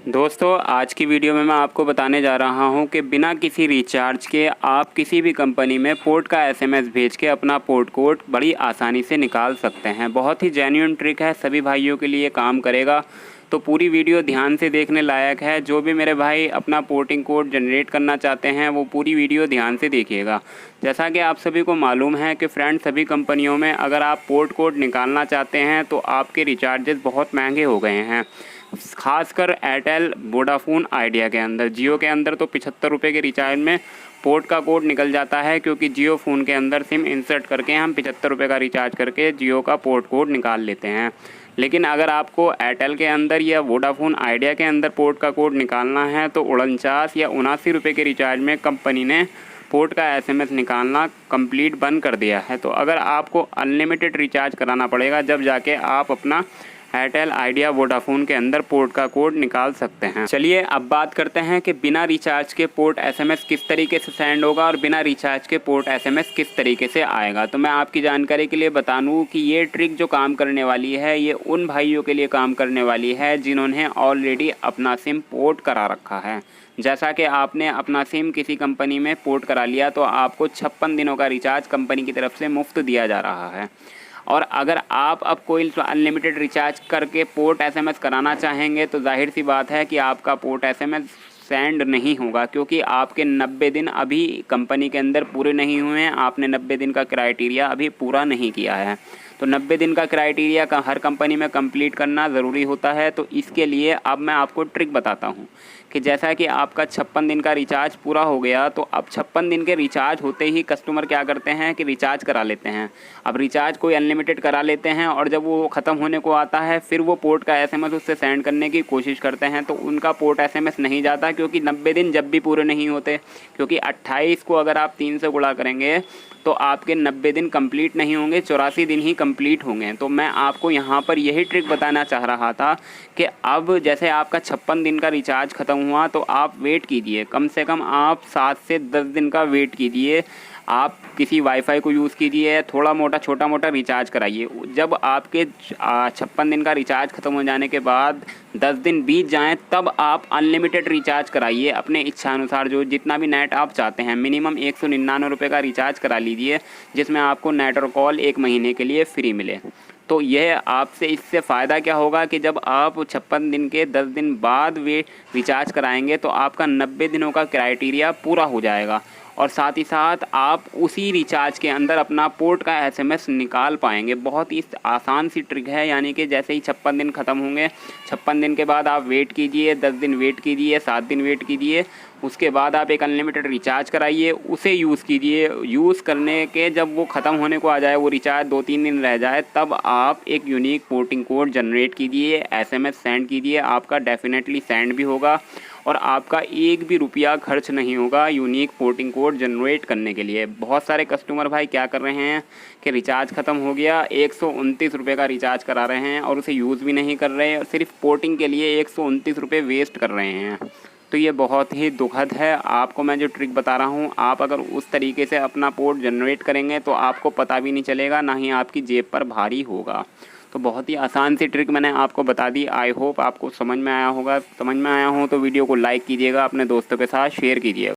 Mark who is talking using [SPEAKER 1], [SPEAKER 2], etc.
[SPEAKER 1] दोस्तों आज की वीडियो में मैं आपको बताने जा रहा हूं कि बिना किसी रिचार्ज के आप किसी भी कंपनी में पोर्ट का एसएमएस भेज के अपना पोर्ट कोड बड़ी आसानी से निकाल सकते हैं। बहुत ही जेन्युइन ट्रिक है, सभी भाइयों के लिए काम करेगा। तो पूरी वीडियो ध्यान से देखने लायक है। जो भी मेरे भाई अपना पोर्टिंग कोड जनरेट करना चाहते हैं वो पूरी वीडियो ध्यान से देखिएगा। जैसा कि आप सभी को मालूम है कि फ्रेंड, सभी कंपनियों में अगर आप पोर्ट कोड निकालना चाहते हैं तो आपके रिचार्जेस बहुत महंगे हो गए हैं। खासकर एयरटेल, वोडाफोन, आइडिया के अंदर। जियो के अंदर तो 75 रुपये के रिचार्ज में पोर्ट का कोड निकल जाता है, क्योंकि जियो फ़ोन के अंदर सिम इंसर्ट करके हम 75 रुपये का रिचार्ज करके जियो का पोर्ट कोड निकाल लेते हैं। लेकिन अगर आपको एयरटेल के अंदर या वोडाफोन, आइडिया के अंदर पोर्ट का कोड निकालना है तो 49 या 79 रुपये के रिचार्ज में कंपनी ने पोर्ट का एसएमएस निकालना कंप्लीट बंद कर दिया है। तो अगर आपको अनलिमिटेड रिचार्ज कराना पड़ेगा, जब जाके आप अपना एयरटेल, आइडिया, वोडाफोन के अंदर पोर्ट का कोड निकाल सकते हैं। चलिए अब बात करते हैं कि बिना रिचार्ज के पोर्ट एसएमएस किस तरीके से सेंड होगा और बिना रिचार्ज के पोर्ट एसएमएस किस तरीके से आएगा। तो मैं आपकी जानकारी के लिए बता दूं कि ये ट्रिक जो काम करने वाली है ये उन भाइयों के लिए काम करने वाली है जिन्होंने ऑलरेडी अपना सिम पोर्ट करा रखा है। जैसा कि आपने अपना सिम किसी कंपनी में पोर्ट करा लिया तो आपको 56 दिनों का रिचार्ज कंपनी की तरफ से मुफ्त दिया जा रहा है। और अगर आप अब कोई अनलिमिटेड रिचार्ज करके पोर्ट एसएमएस कराना चाहेंगे तो जाहिर सी बात है कि आपका पोर्ट एसएमएस सेंड नहीं होगा, क्योंकि आपके 90 दिन अभी कंपनी के अंदर पूरे नहीं हुए हैं। आपने 90 दिन का क्राइटेरिया अभी पूरा नहीं किया है। तो 90 दिन का क्राइटेरिया का हर कंपनी में कंप्लीट करना ज़रूरी होता है। तो इसके लिए अब मैं आपको ट्रिक बताता हूँ कि जैसा कि आपका 56 दिन का रिचार्ज पूरा हो गया तो अब 56 दिन के रिचार्ज होते ही कस्टमर क्या करते हैं कि रिचार्ज करा लेते हैं। अब रिचार्ज कोई अनलिमिटेड करा लेते हैं और जब वो ख़त्म होने को आता है फिर वो पोर्ट का एसएमएस उससे सेंड करने की कोशिश करते हैं तो उनका पोर्ट एसएमएस नहीं जाता, क्योंकि 90 दिन जब भी पूरे नहीं होते। क्योंकि 28 को अगर आप 3 से गुणा करेंगे तो आपके 90 दिन कंप्लीट नहीं होंगे, 84 दिन ही कंप्लीट होंगे। तो मैं आपको यहाँ पर यही ट्रिक बताना चाह रहा था कि अब जैसे आपका 56 दिन का रिचार्ज ख़त्म हुआ तो आप वेट कीजिए, कम से कम आप 7 से 10 दिन का वेट कीजिए। आप किसी वाईफाई को यूज़ कीजिए, थोड़ा मोटा छोटा मोटा रिचार्ज कराइए। जब आपके 56 दिन का रिचार्ज ख़त्म हो जाने के बाद 10 दिन बीत जाएं तब आप अनलिमिटेड रिचार्ज कराइए अपने इच्छानुसार, जो जितना भी नेट आप चाहते हैं। मिनिमम 199 रुपये का रिचार्ज करा लीजिए, जिसमें आपको नेट और कॉल 1 महीने के लिए फ्री मिले। तो यह आपसे इससे फ़ायदा क्या होगा कि जब आप 56 दिन के 10 दिन बाद वे रिचार्ज कराएंगे तो आपका 90 दिनों का क्राइटेरिया पूरा हो जाएगा और साथ ही साथ आप उसी रिचार्ज के अंदर अपना पोर्ट का एसएमएस निकाल पाएंगे। बहुत ही आसान सी ट्रिक है, यानी कि जैसे ही 56 दिन ख़त्म होंगे, 56 दिन के बाद आप वेट कीजिए, 10 दिन वेट कीजिए, 7 दिन वेट कीजिए, उसके बाद आप एक अनलिमिटेड रिचार्ज कराइए, उसे यूज़ कीजिए। यूज़ करने के जब वो ख़त्म होने को आ जाए, वो रिचार्ज 2-3 दिन रह जाए, तब आप एक यूनिक पोर्टिंग कोड जनरेट कीजिए, एसएमएस सेंड कीजिए। आपका डेफिनेटली सेंड भी होगा और आपका एक भी रुपया खर्च नहीं होगा यूनिक पोर्टिंग कोड जनरेट करने के लिए। बहुत सारे कस्टमर भाई क्या कर रहे हैं कि रिचार्ज ख़त्म हो गया, 129 रुपये का रिचार्ज करा रहे हैं और उसे यूज़ भी नहीं कर रहे हैं और सिर्फ पोर्टिंग के लिए 129 रुपये वेस्ट कर रहे हैं। तो ये बहुत ही दुखद है। आपको मैं जो ट्रिक बता रहा हूँ, आप अगर उस तरीके से अपना पोर्ट जनरेट करेंगे तो आपको पता भी नहीं चलेगा, ना ही आपकी जेब पर भारी होगा। तो बहुत ही आसान सी ट्रिक मैंने आपको बता दी। आई होप आपको समझ में आया होगा। समझ में आया हो तो वीडियो को लाइक कीजिएगा, अपने दोस्तों के साथ शेयर कीजिएगा।